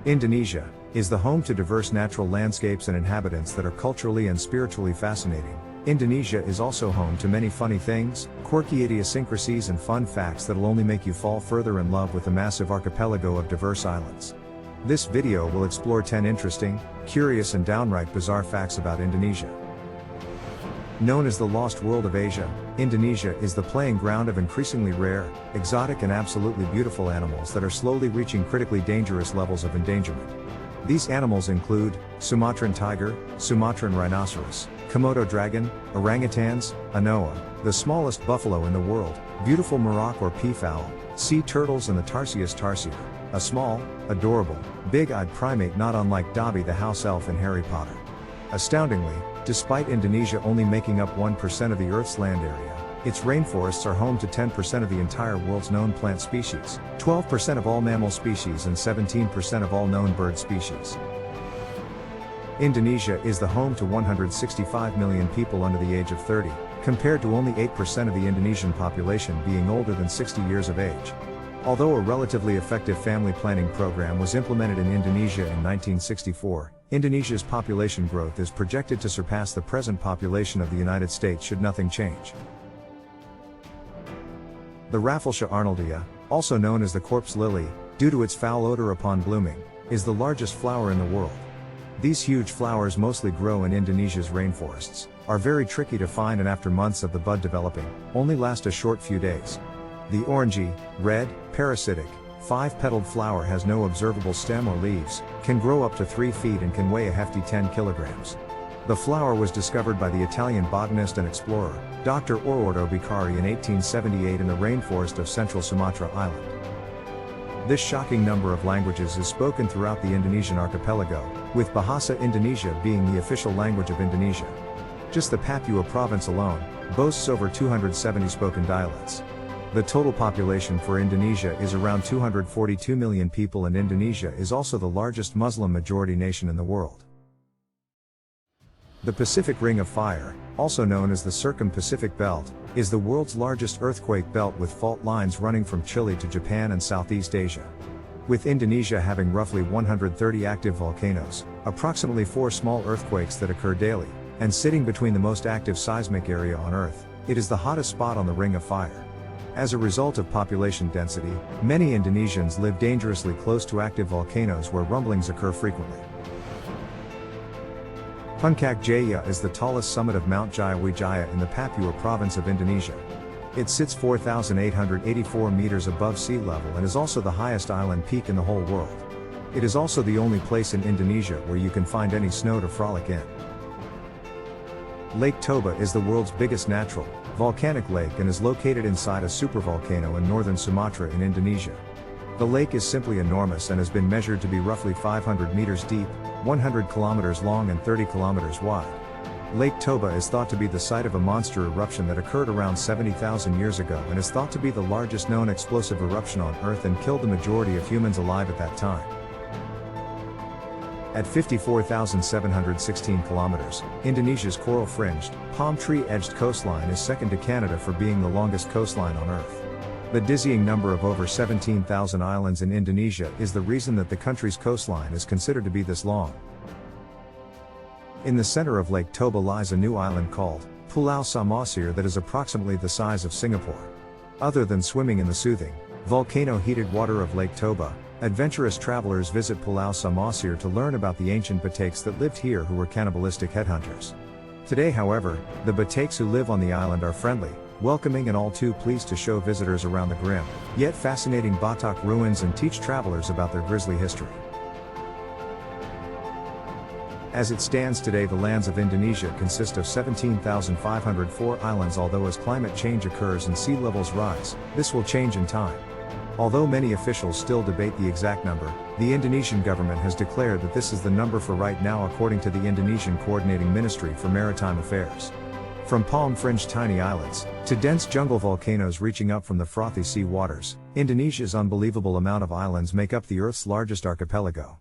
Indonesia is the home to diverse natural landscapes and inhabitants that are culturally and spiritually fascinating. Indonesia is also home to many funny things, quirky idiosyncrasies and fun facts that'll only make you fall further in love with the massive archipelago of diverse islands. This video will explore 10 interesting, curious and downright bizarre facts about Indonesia. Known as the Lost World of Asia, Indonesia is the playing ground of increasingly rare, exotic and absolutely beautiful animals that are slowly reaching critically dangerous levels of endangerment. These animals include Sumatran tiger, Sumatran rhinoceros, Komodo dragon, orangutans, anoa, the smallest buffalo in the world, beautiful merak or peafowl, sea turtles and the Tarsius tarsier, a small, adorable, big-eyed primate not unlike Dobby the house elf in Harry Potter. Astoundingly, despite Indonesia only making up 1% of the Earth's land area, its rainforests are home to 10% of the entire world's known plant species, 12% of all mammal species and 17% of all known bird species. Indonesia is the home to 165 million people under the age of 30, compared to only 8% of the Indonesian population being older than 60 years of age. Although a relatively effective family planning program was implemented in Indonesia in 1964, Indonesia's population growth is projected to surpass the present population of the United States should nothing change. The Rafflesia arnoldea, also known as the corpse lily, due to its foul odor upon blooming, is the largest flower in the world. These huge flowers mostly grow in Indonesia's rainforests, are very tricky to find and after months of the bud developing, only last a short few days. The orangey, red, parasitic, 5-petaled flower has no observable stem or leaves, can grow up to 3 feet and can weigh a hefty 10 kilograms. The flower was discovered by the Italian botanist and explorer, Dr. Orordo Bicari in 1878 in the rainforest of central Sumatra Island. This shocking number of languages is spoken throughout the Indonesian archipelago, with Bahasa Indonesia being the official language of Indonesia. Just the Papua province alone boasts over 270 spoken dialects. The total population for Indonesia is around 242 million people, and Indonesia is also the largest Muslim-majority nation in the world. The Pacific Ring of Fire, also known as the Circum-Pacific Belt, is the world's largest earthquake belt with fault lines running from Chile to Japan and Southeast Asia. With Indonesia having roughly 130 active volcanoes, approximately 4 small earthquakes that occur daily, and sitting between the most active seismic area on Earth, it is the hottest spot on the Ring of Fire. As a result of population density, many Indonesians live dangerously close to active volcanoes where rumblings occur frequently. Puncak Jaya is the tallest summit of Mount Jayawijaya in the Papua province of Indonesia. It sits 4,884 meters above sea level and is also the highest island peak in the whole world. It is also the only place in Indonesia where you can find any snow to frolic in. Lake Toba is the world's biggest natural, volcanic lake and is located inside a supervolcano in northern Sumatra in Indonesia. The lake is simply enormous and has been measured to be roughly 500 meters deep, 100 kilometers long and 30 kilometers wide. Lake Toba is thought to be the site of a monster eruption that occurred around 70,000 years ago and is thought to be the largest known explosive eruption on Earth and killed the majority of humans alive at that time. At 54,716 kilometers, Indonesia's coral-fringed, palm tree-edged coastline is second to Canada for being the longest coastline on Earth. The dizzying number of over 17,000 islands in Indonesia is the reason that the country's coastline is considered to be this long. In the center of Lake Toba lies a new island called Pulau Samosir that is approximately the size of Singapore. Other than swimming in the soothing, volcano-heated water of Lake Toba, adventurous travelers visit Pulau Samosir to learn about the ancient Bataks that lived here who were cannibalistic headhunters. Today, however, the Bataks who live on the island are friendly, welcoming and all too pleased to show visitors around the grim, yet fascinating Batak ruins and teach travelers about their grisly history. As it stands today, the lands of Indonesia consist of 17,504 islands. Although as climate change occurs and sea levels rise, this will change in time. Although many officials still debate the exact number, the Indonesian government has declared that this is the number for right now according to the Indonesian Coordinating Ministry for Maritime Affairs. From palm-fringed tiny islands, to dense jungle volcanoes reaching up from the frothy sea waters, Indonesia's unbelievable amount of islands make up the Earth's largest archipelago.